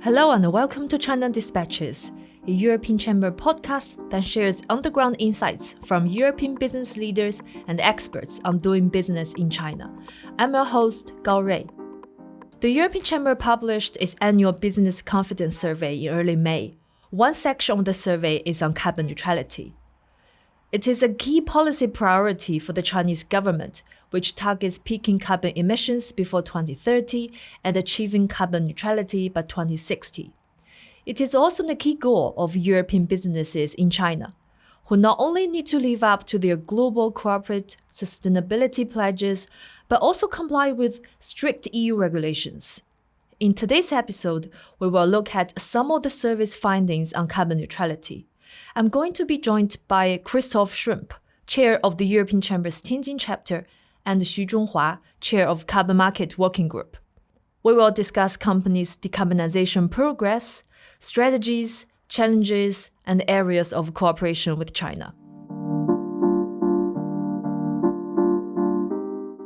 Hello and welcome to China Dispatches, a European Chamber podcast that shares underground insights from European business leaders and experts on doing business in China. I'm your host, Gao Rui. The European Chamber published its annual Business Confidence Survey in early May. One section of the survey is on carbon neutrality. It is a key policy priority for the Chinese government, which targets peaking carbon emissions before 2030 and achieving carbon neutrality by 2060. It is also the key goal of European businesses in China, who not only need to live up to their global corporate sustainability pledges, but also comply with strict EU regulations. In today's episode, we will look at some of the survey's findings on carbon neutrality. I'm going to be joined by Christoph Schrempp, Chair of the European Chamber's Tianjin Chapter, and Xu Zhonghua, Chair of Carbon Market Working Group. We will discuss companies' decarbonisation progress, strategies, challenges, and areas of cooperation with China.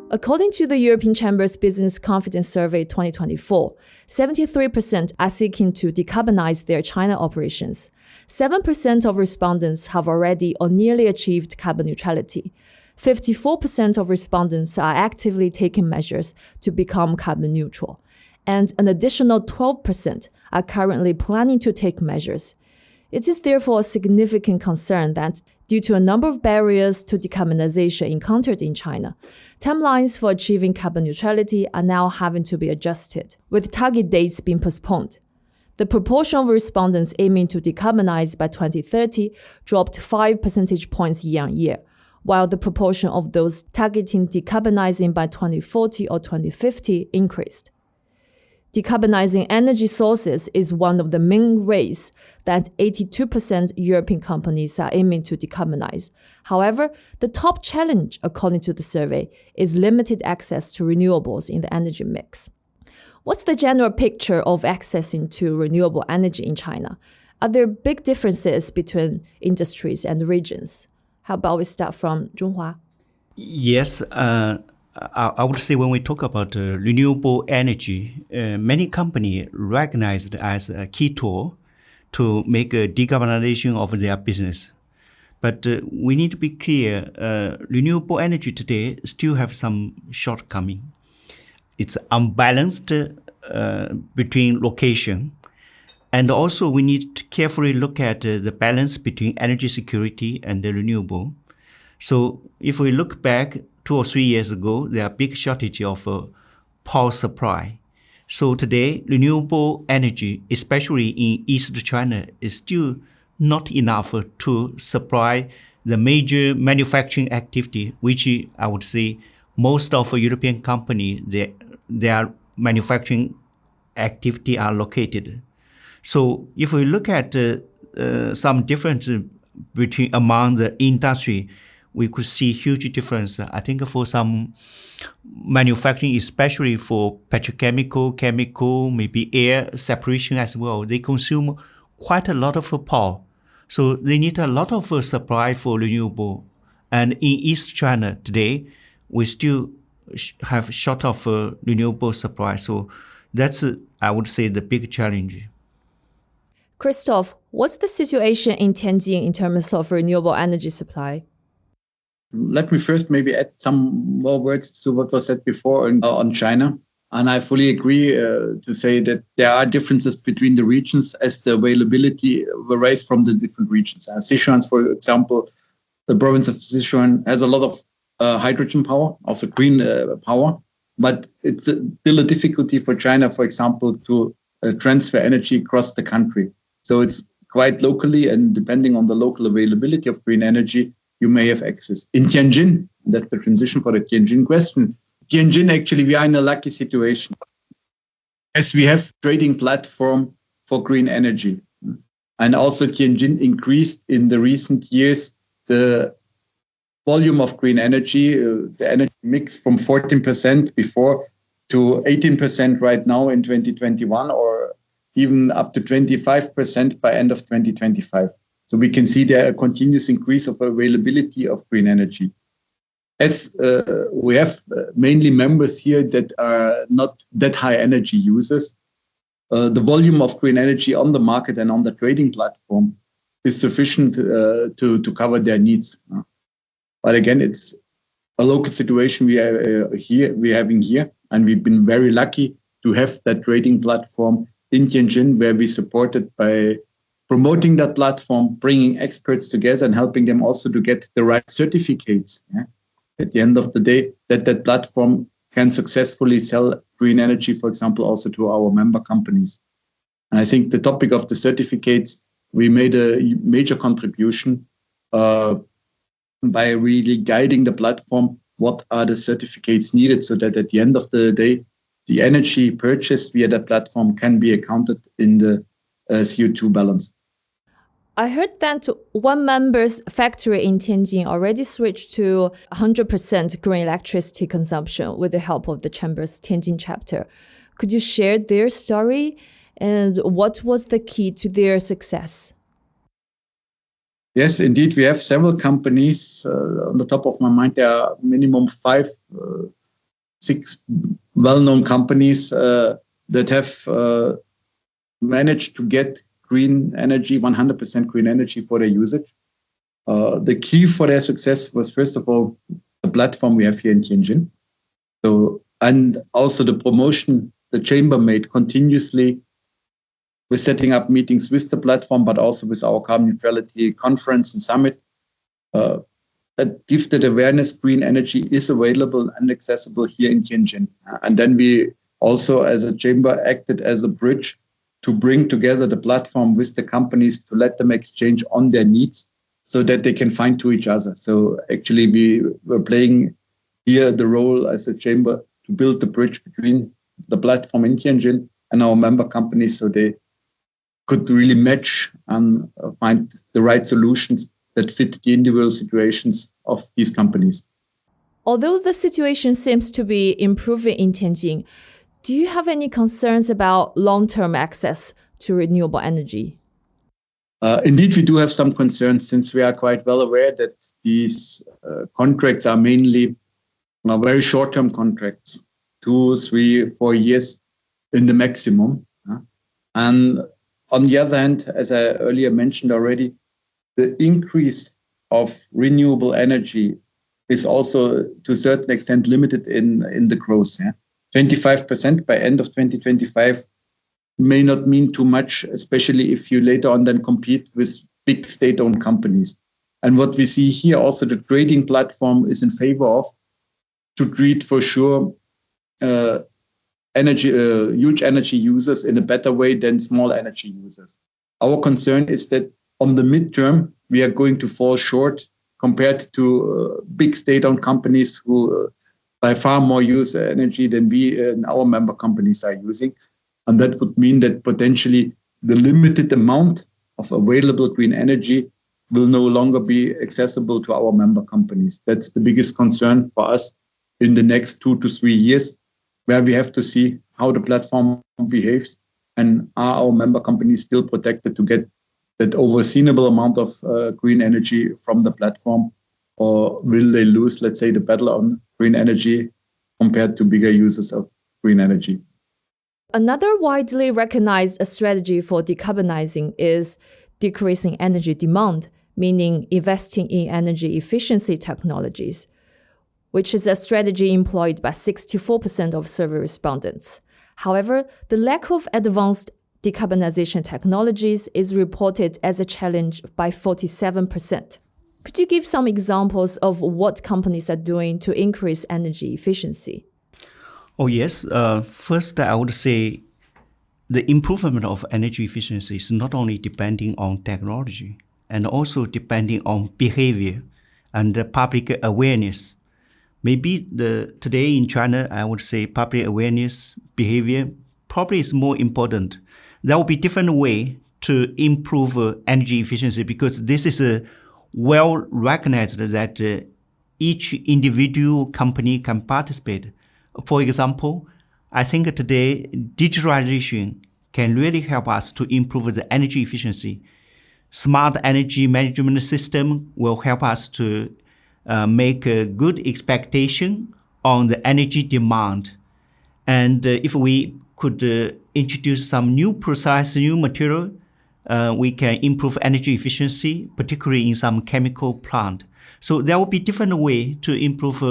According to the European Chamber's Business Confidence Survey 2024, 73% are seeking to decarbonize their China operations. 7% of respondents have already or nearly achieved carbon neutrality. 54% of respondents are actively taking measures to become carbon neutral. And an additional 12% are currently planning to take measures. It is therefore a significant concern that, due to a number of barriers to decarbonization encountered in China, timelines for achieving carbon neutrality are now having to be adjusted, with target dates being postponed. The proportion of respondents aiming to decarbonize by 2030 dropped 5 percentage points year-on-year, while the proportion of those targeting decarbonizing by 2040 or 2050 increased. Decarbonizing energy sources is one of the main ways that 82% European companies are aiming to decarbonize. However, the top challenge, according to the survey, is limited access to renewables in the energy mix. What's the general picture of accessing to renewable energy in China? Are there big differences between industries and regions? How about we start from Zhonghua? Yes, I would say when we talk about renewable energy, many companies recognize it as a key tool to make a decarbonization of their business. But we need to be clear, renewable energy today still have some shortcomings. It's unbalanced between location. And also we need to carefully look at the balance between energy security and the renewable. So if we look back 2 or 3 years ago, there are big shortage of power supply. So today, renewable energy, especially in East China, is still not enough to supply the major manufacturing activity, which I would say most of European companies, their manufacturing activity are located. So if we look at some difference among the industry, we could see huge difference. I think for some manufacturing, especially for petrochemical, chemical, maybe air separation as well, they consume quite a lot of power. So they need a lot of supply for renewable. And in East China today, we still have short of renewable supply. So that's, I would say, the big challenge. Christoph, what's the situation in Tianjin in terms of renewable energy supply? Let me first maybe add some more words to what was said before on China. And I fully agree to say that there are differences between the regions as the availability varies from the different regions. Sichuan, for example, the province of Sichuan has a lot of hydrogen power, also green power. But it's still a difficulty for China, for example, to transfer energy across the country. So it's quite locally, and depending on the local availability of green energy, you may have access. In Tianjin, that's the transition for the Tianjin question. Tianjin, actually, we are in a lucky situation as we have trading platform for green energy. And also Tianjin increased in the recent years the volume of green energy, the energy mix from 14% before to 18% right now in 2021, or even up to 25% by end of 2025. So we can see there a continuous increase of availability of green energy. As we have mainly members here that are not that high energy users, the volume of green energy on the market and on the trading platform is sufficient to cover their needs. But again, it's a local situation we're having here, and we've been very lucky to have that trading platform in Tianjin, where we supported by promoting that platform, bringing experts together and helping them also to get the right certificates. At the end of the day, that platform can successfully sell green energy, for example, also to our member companies. And I think the topic of the certificates, we made a major contribution by really guiding the platform. What are the certificates needed so that at the end of the day, the energy purchased via that platform can be accounted in the CO2 balance. I heard that one member's factory in Tianjin already switched to 100% green electricity consumption with the help of the Chamber's Tianjin chapter. Could you share their story and what was the key to their success? Yes, indeed. We have several companies. On the top of my mind, there are minimum 5, 6 well-known companies that have managed to get green energy, 100% green energy for their usage. The key for their success was, first of all, the platform we have here in Tianjin. And also the promotion the chamber made continuously with setting up meetings with the platform, but also with our carbon neutrality conference and summit. That gives that awareness green energy is available and accessible here in Tianjin. And then we also, as a chamber, acted as a bridge to bring together the platform with the companies to let them exchange on their needs so that they can find to each other. So actually we were playing here the role as a chamber to build the bridge between the platform in Tianjin and our member companies so they could really match and find the right solutions that fit the individual situations of these companies. Although the situation seems to be improving in Tianjin, do you have any concerns about long-term access to renewable energy? Indeed, we do have some concerns since we are quite well aware that these contracts are mainly very short-term contracts, 2, 3, 4 years in the maximum. And on the other hand, as I earlier mentioned already, the increase of renewable energy is also to a certain extent limited in the growth. 25% by end of 2025 may not mean too much, especially if you later on then compete with big state-owned companies. And what we see here also, the trading platform is in favor of to treat for sure huge energy users in a better way than small energy users. Our concern is that on the midterm, we are going to fall short compared to big state-owned companies who by far more use energy than we and our member companies are using. And that would mean that potentially the limited amount of available green energy will no longer be accessible to our member companies. That's the biggest concern for us in the next 2 to 3 years, where we have to see how the platform behaves and are our member companies still protected to get that overseeable amount of green energy from the platform, or will they lose, let's say, the battle on green energy compared to bigger users of green energy? Another widely recognized strategy for decarbonizing is decreasing energy demand, meaning investing in energy efficiency technologies, which is a strategy employed by 64% of survey respondents. However, the lack of advanced decarbonization technologies is reported as a challenge by 47%. Could you give some examples of what companies are doing to increase energy efficiency? Oh, yes. First, I would say the improvement of energy efficiency is not only depending on technology and also depending on behavior and public awareness. Maybe today in China, I would say public awareness, behavior probably is more important. There will be different way to improve energy efficiency because this is well recognized that each individual company can participate. For example, I think today digitalization can really help us to improve the energy efficiency. Smart energy management system will help us to make a good expectation on the energy demand. And if we could introduce some new process, new material, we can improve energy efficiency, particularly in some chemical plant. So there will be different way to improve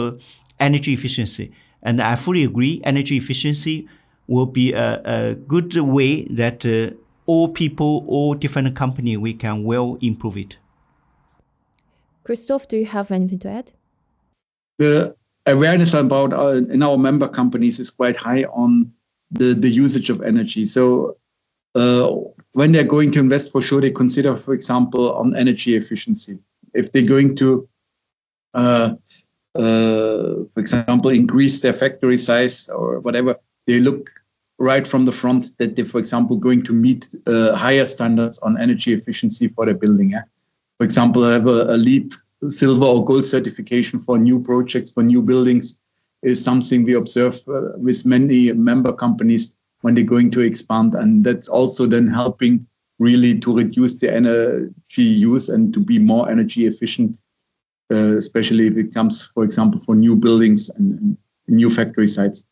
energy efficiency. And I fully agree, energy efficiency will be a good way that all people, all different company, we can well improve it. Christoph, do you have anything to add? The awareness about in our member companies is quite high on the usage of energy. So when they're going to invest, for sure, they consider, for example, on energy efficiency. If they're going to, for example, increase their factory size or whatever, they look right from the front that they're, for example, going to meet higher standards on energy efficiency for their building. Yeah? For example, have a LEED silver or gold certification for new projects, for new buildings, is something we observe with many member companies when they're going to expand. And that's also then helping really to reduce the energy use and to be more energy efficient, especially if it comes, for example, for new buildings and new factory sites.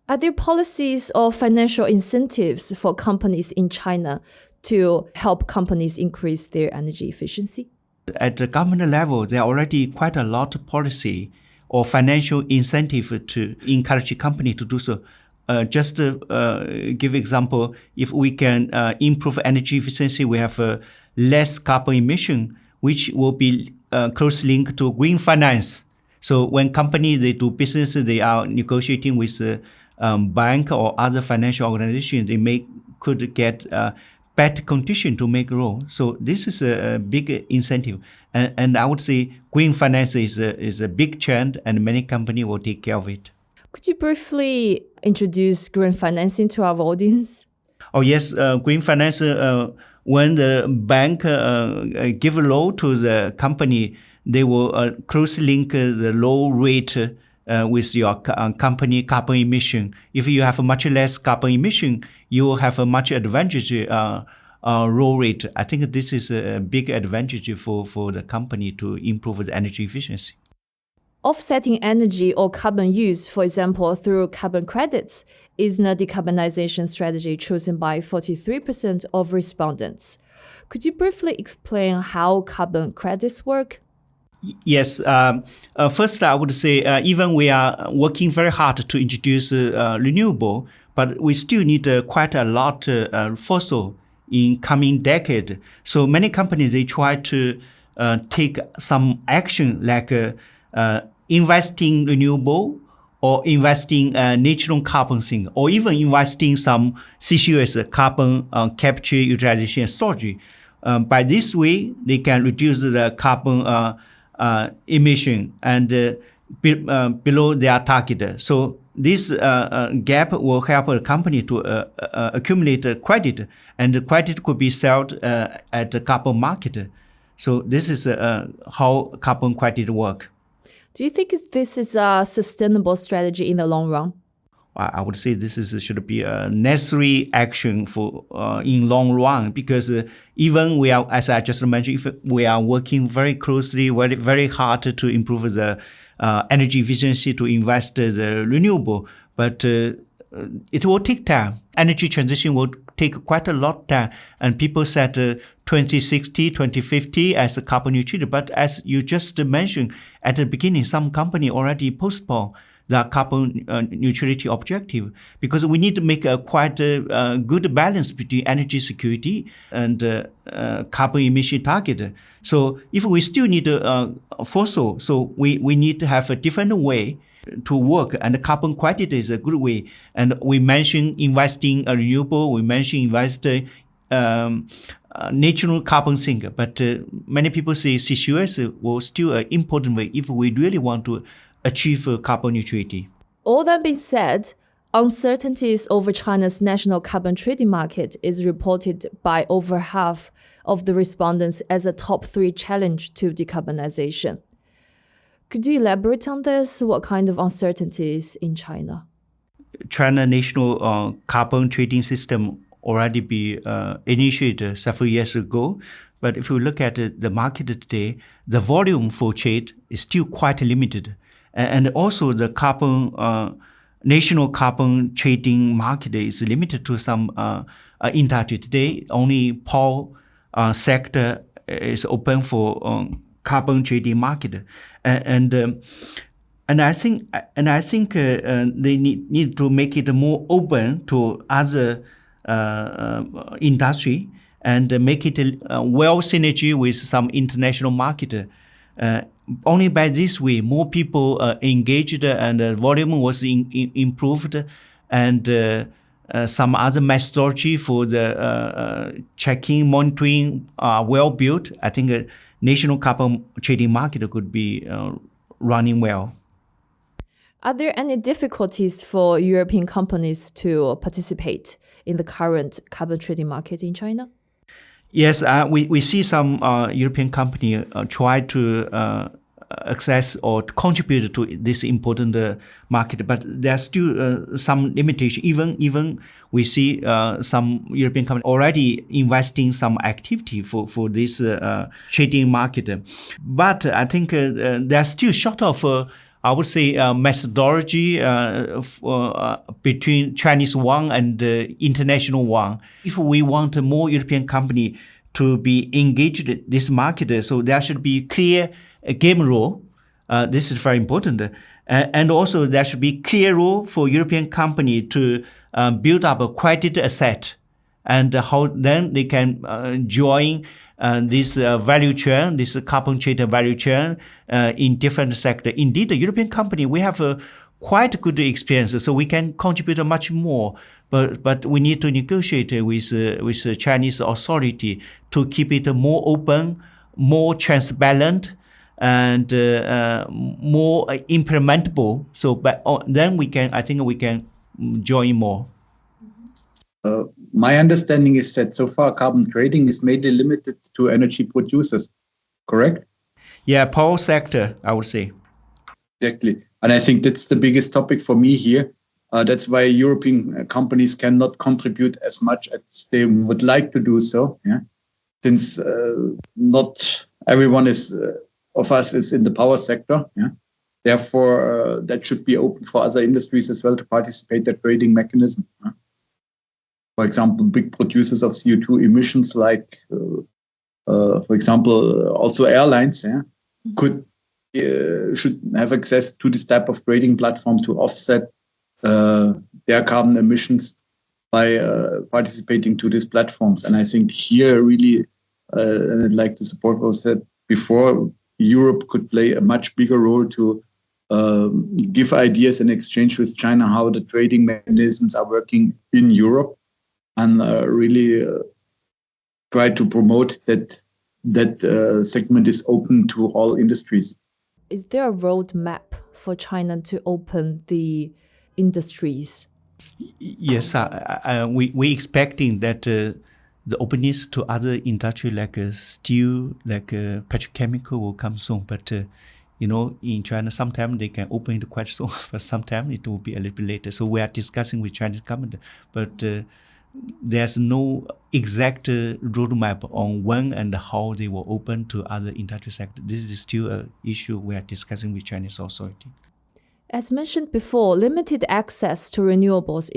Are there policies or financial incentives for companies in China to help companies increase their energy efficiency? At the government level, there are already quite a lot of policy or financial incentive to encourage a company to do so. Just to give example, if we can improve energy efficiency, we have less carbon emission, which will be closely linked to green finance. So when companies, they do business, they are negotiating with bank or other financial organization, they could get better condition to make loan. So this is a big incentive. And I would say green finance is a big trend and many companies will take care of it. Could you briefly introduce green financing to our audience? Oh yes, green finance, when the bank give a loan to the company, they will closely link the low rate with your company carbon emission. If you have a much less carbon emission, you will have a much advantage low rate. I think this is a big advantage for the company to improve the energy efficiency. Offsetting energy or carbon use, for example, through carbon credits, is a decarbonization strategy chosen by 43% of respondents. Could you briefly explain how carbon credits work? Yes. First, I would say even we are working very hard to introduce renewable, but we still need quite a lot fossil in coming decade. So many companies, they try to take some action like investing renewable or investing natural carbon sink, or even investing some CCUS, carbon capture, utilization, and storage. By this way, they can reduce the carbon emission and below their target. So this gap will help a company to accumulate credit, and the credit could be sold at the carbon market. So this is how carbon credit work. Do you think this is a sustainable strategy in the long run? I would say this should be a necessary action for in long run, because even we are, as I just mentioned, if we are working very closely, very, very hard to improve the energy efficiency, to invest the renewable, but it will take time. Energy transition will take quite a lot of time, and people set 2060, 2050 as a carbon neutral. But as you just mentioned at the beginning, some company already postpone the carbon neutrality objective, because we need to make a quite good balance between energy security and carbon emission target. So if we still need fossil, so we need to have a different way to work, and the carbon credit is a good way. And we mentioned investing in renewable, we mentioned investing natural carbon sink, but many people say CCUS will still an important way if we really want to achieve carbon neutrality. All that being said, uncertainties over China's national carbon trading market is reported by over half of the respondents as a top 3 challenge to decarbonization. Could you elaborate on this? What kind of uncertainties in China? China national carbon trading system already be initiated several years ago. But if you look at the market today, the volume for trade is still quite limited. And also the carbon national carbon trading market is limited to some industry. Today, only power sector is open for carbon trading market, and I think they need to make it more open to other industry and make it well synergy with some international market. Only by this way, more people engaged and volume was improved, and some other methodology for the checking, monitoring well built. I think a national carbon trading market could be running well. Are there any difficulties for European companies to participate in the current carbon trading market in China? Yes, we see some European company try to access or contribute to this important market, but there's still some limitation. Even we see some European company already investing some activity for this trading market, but I think they're still short of. I would say methodology between Chinese one and international one. If we want more European company to be engaged in this market, so there should be clear game rule. This is very important. And also there should be clear rule for European company to build up a credit asset, and how then they can join this value chain, this carbon trade value chain in different sectors. Indeed, the European company, we have quite good experience, so we can contribute much more. But we need to negotiate with the Chinese authority to keep it more open, more transparent, and more implementable. So, but then I think we can join more. My understanding is that so far carbon trading is mainly limited to energy producers, correct? Yeah, power sector, I would say. Exactly. And I think that's the biggest topic for me here. That's why European companies cannot contribute as much as they would like to do so. Yeah, since not everyone of us is in the power sector. Yeah, therefore that should be open for other industries as well to participate in the trading mechanism. Yeah? For example, big producers of CO2 emissions, like for example, also airlines, yeah, should have access to this type of trading platform to offset their carbon emissions by participating to these platforms. And I think here really, and I'd like to support what was said before, Europe could play a much bigger role to give ideas and exchange with China how the trading mechanisms are working in Europe, and really try to promote that segment is open to all industries. Is there a roadmap for China to open the industries? Yes, we expecting that the openness to other industry like steel, like petrochemical will come soon. But in China, sometimes they can open it quite soon, but sometimes it will be a little bit later. So we are discussing with Chinese government, but there's no exact roadmap on when and how they will open to other industry sectors. This is still an issue we are discussing with Chinese authority. As mentioned before, limited access to renewables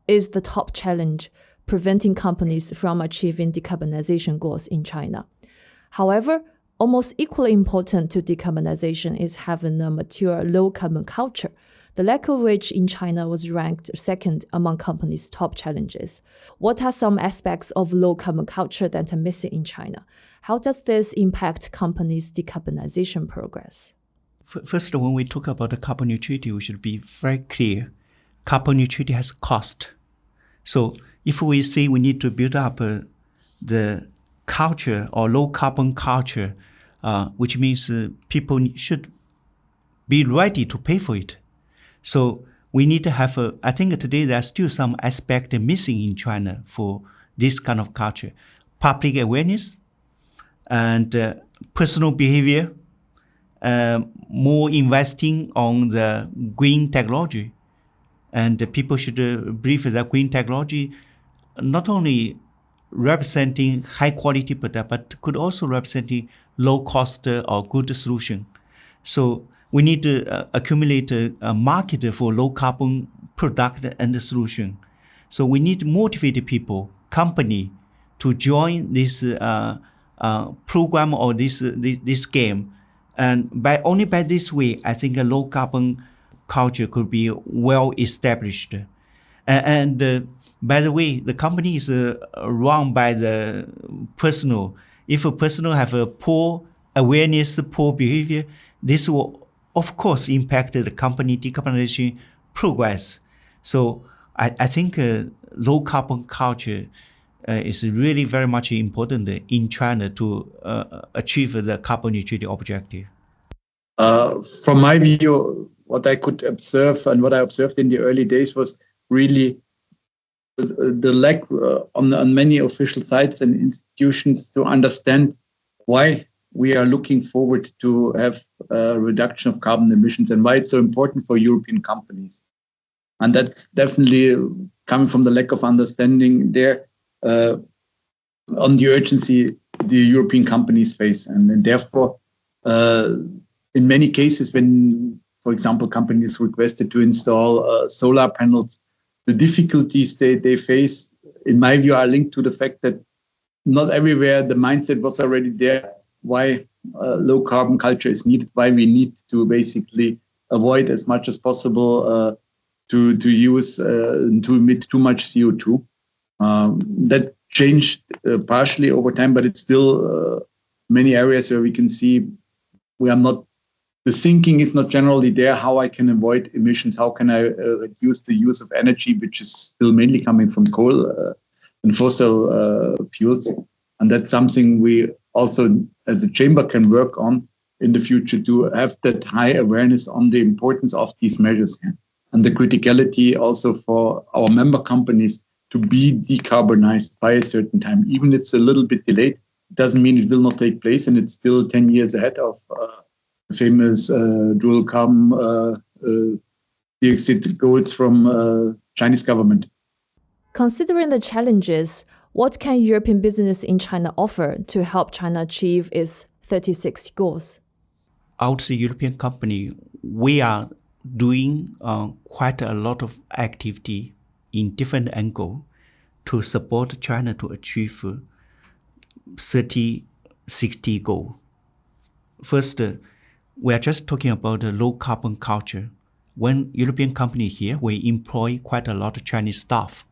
is the top challenge, preventing companies from achieving decarbonization goals in China. However, almost equally important to decarbonization is having a mature low-carbon culture, the lack of which in China was ranked second among companies' top challenges. What are some aspects of low-carbon culture that are missing in China? How does this impact companies' decarbonization progress? First, when we talk about the carbon neutrality, we should be very clear. Carbon neutrality has cost. So if we say we need to build up the culture or low-carbon culture, which means people should be ready to pay for it. So we need to have I think today there's still some aspect missing in China for this kind of culture. Public awareness and personal behavior, more investing on the green technology. And people should believe that green technology not only representing high quality product, but could also representing low cost or good solution. So we need to accumulate a market for low carbon product and the solution. So we need motivated people, company, to join this program or this game. And only by this way, I think a low carbon culture could be well established. And by the way, the company is run by the personal. If a personal have a poor awareness, poor behavior, this will of course impact the company decarbonization progress. So I think low carbon culture is really very much important in China to achieve the carbon neutrality objective. From my view, what I could observe and what I observed in the early days was really the lack on many official sites and institutions to understand why we are looking forward to have a reduction of carbon emissions and why it's so important for European companies. And that's definitely coming from the lack of understanding there on the urgency the European companies face. And therefore, in many cases, when, for example, companies requested to install solar panels, the difficulties they face, in my view, are linked to the fact that not everywhere the mindset was already there, why low carbon culture is needed, why we need to basically avoid as much as possible to use to emit too much CO2. That changed partially over time, but it's still many areas where we can see we are not, the thinking is not generally there, how I can avoid emissions, how can I reduce the use of energy, which is still mainly coming from coal and fossil fuels. And that's something we also, as a chamber, can work on in the future to have that high awareness on the importance of these measures and the criticality also for our member companies to be decarbonized by a certain time. Even if it's a little bit delayed, it doesn't mean it will not take place, and it's still 10 years ahead of the famous dual carbon dioxide goals from Chinese government. Considering the challenges, what can European business in China offer to help China achieve its 3060 goals? Out the European company, we are doing quite a lot of activity in different angles to support China to achieve 3060 goal. First, we are just talking about the low carbon culture. When European company here, we employ quite a lot of Chinese staff.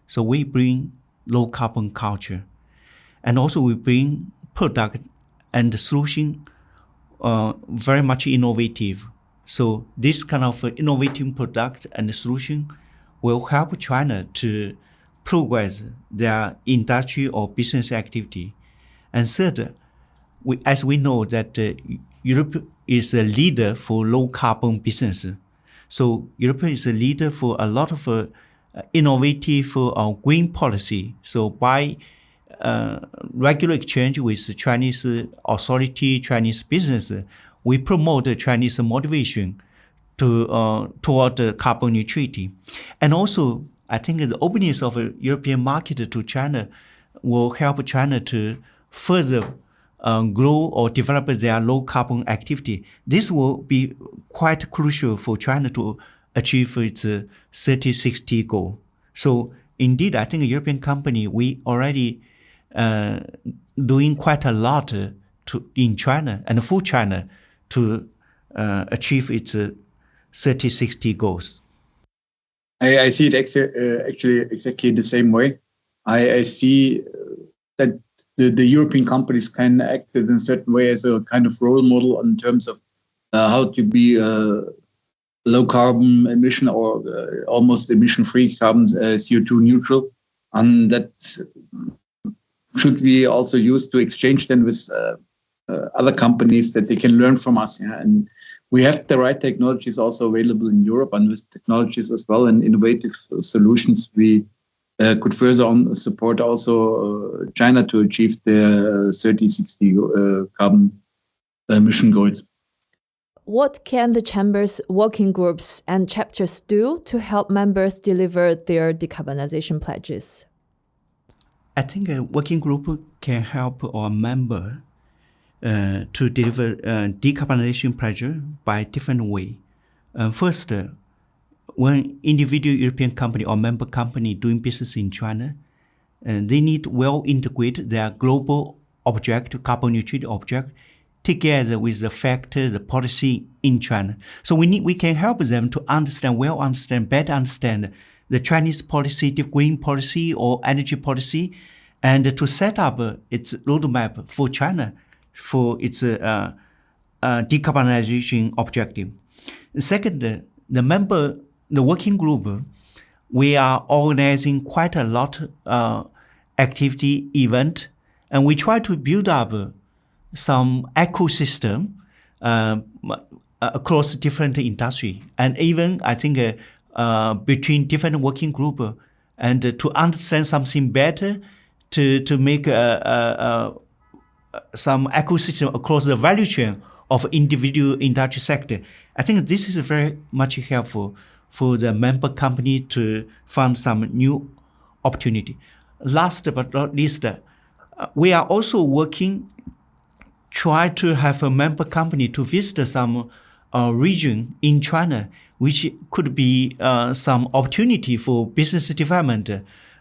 So we bring low carbon culture. And also we bring product and solution very much innovative. So this kind of innovative product and solution will help China to progress their industry or business activity. And third, as we know that Europe is a leader for low carbon business. So Europe is a leader for a lot of innovative green policy. So by regular exchange with Chinese authority, Chinese business, we promote the Chinese motivation toward carbon neutrality. And also, I think the openness of a European market to China will help China to further grow or develop their low carbon activity. This will be quite crucial for China to achieve its 3060 goal. So indeed, I think a European company, we already doing quite a lot in China and for China to achieve its 3060 goals. I see it actually exactly the same way. I see that the European companies can act in a certain way as a kind of role model in terms of how to be low carbon emission or almost emission-free carbon CO2 neutral. And that should we also use to exchange them with other companies that they can learn from us. Yeah? And we have the right technologies also available in Europe, and with technologies as well and innovative solutions, we could further on support also China to achieve their 3060 carbon emission goals. What can the Chamber's working groups and chapters do to help members deliver their decarbonization pledges? I think a working group can help our member to deliver decarbonization pledge by different way. First, when individual European company or member company doing business in China, they need to well integrate their global objective, carbon neutrality object, together with the factor, the policy in China. So we can help them to better understand the Chinese policy, the green policy or energy policy, and to set up its roadmap for China for its decarbonization objective. Second, the working group, we are organizing quite a lot activity event, and we try to build up some ecosystem across different industry, and even I think between different working group, and to understand something better, to make some ecosystem across the value chain of individual industry sector. I think this is very much helpful for the member company to find some new opportunity. Last but not least, we are also working, try to have a member company to visit some region in China, which could be some opportunity for business development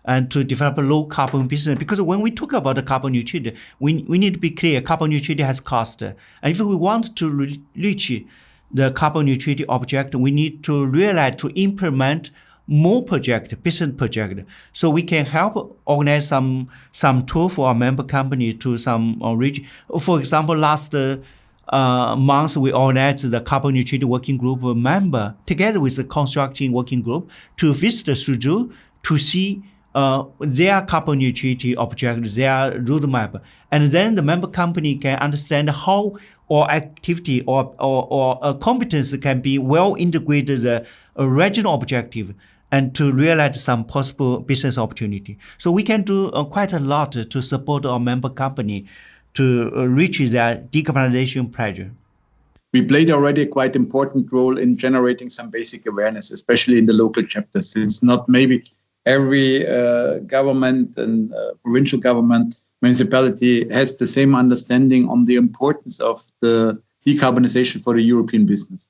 and to develop a low carbon business. Because when we talk about the carbon neutrality, we need to be clear, carbon neutrality has cost. And if we want to reach the carbon neutrality object, we need to realize to implement more business project. So we can help organize some tool for our member company to some region. For example, last month, we organized the carbon neutrality working group member together with the construction working group to visit Suzhou to see their carbon neutrality objectives, their roadmap. And then the member company can understand how or activity or competence can be well integrated the regional objective and to realize some possible business opportunity. So we can do quite a lot to support our member company to reach their decarbonization pledge. We played already a quite important role in generating some basic awareness, especially in the local chapters, since not maybe every government and provincial government, municipality has the same understanding on the importance of the decarbonization for the European business.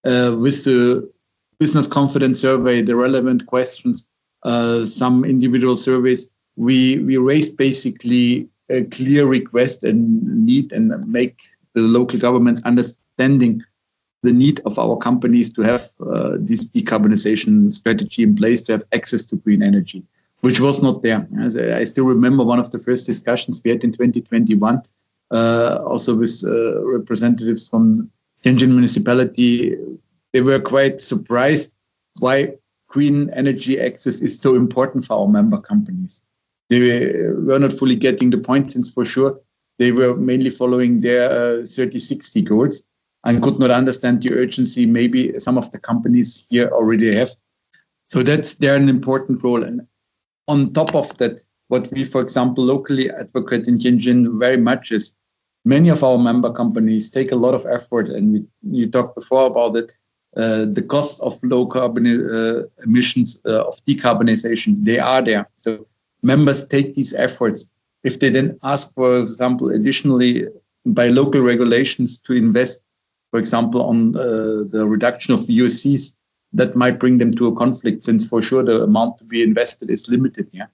With the business confidence survey, the relevant questions, some individual surveys, we raised basically a clear request and need and make the local governments understanding the need of our companies to have this decarbonization strategy in place, to have access to green energy, which was not there. As I still remember one of the first discussions we had in 2021, also with representatives from Tianjin municipality. They were quite surprised why green energy access is so important for our member companies. They were not fully getting the point, since for sure they were mainly following their 30-60 goals and could not understand the urgency maybe some of the companies here already have. So they're an important role. And on top of that, what we, for example, locally advocate in Tianjin very much is many of our member companies take a lot of effort, and you talked before about it, the cost of low carbon emissions of decarbonization, they are there. So members take these efforts. If they then ask, for example, additionally by local regulations to invest, for example, on the reduction of VOCs, that might bring them to a conflict, since for sure the amount to be invested is limited. Yeah,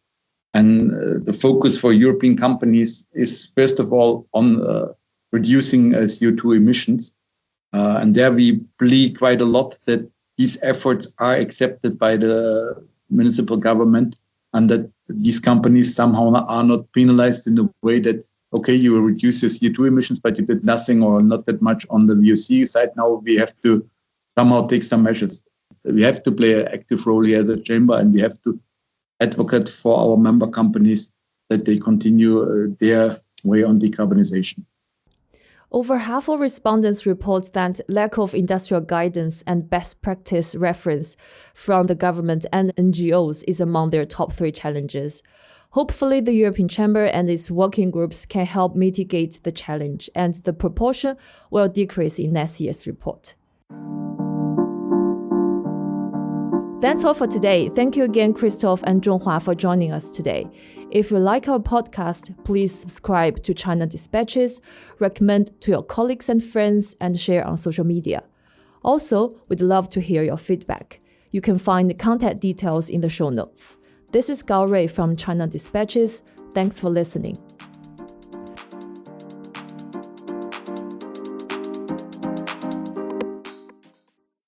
and the focus for European companies is first of all on reducing CO2 emissions. And there we believe quite a lot that these efforts are accepted by the municipal government, and that these companies somehow are not penalized in the way that, okay, you will reduce your CO2 emissions, but you did nothing or not that much on the VOC side. Now we have to somehow take some measures. We have to play an active role here as a chamber, and we have to advocate for our member companies that they continue their way on decarbonization. Over half of respondents report that lack of industrial guidance and best practice reference from the government and NGOs is among their top 3 challenges. Hopefully, the European Chamber and its working groups can help mitigate the challenge, and the proportion will decrease in next year's report. That's all for today. Thank you again, Christoph and Zhonghua, for joining us today. If you like our podcast, please subscribe to China Dispatches, recommend to your colleagues and friends, and share on social media. Also, we'd love to hear your feedback. You can find the contact details in the show notes. This is Gao Rui from China Dispatches. Thanks for listening.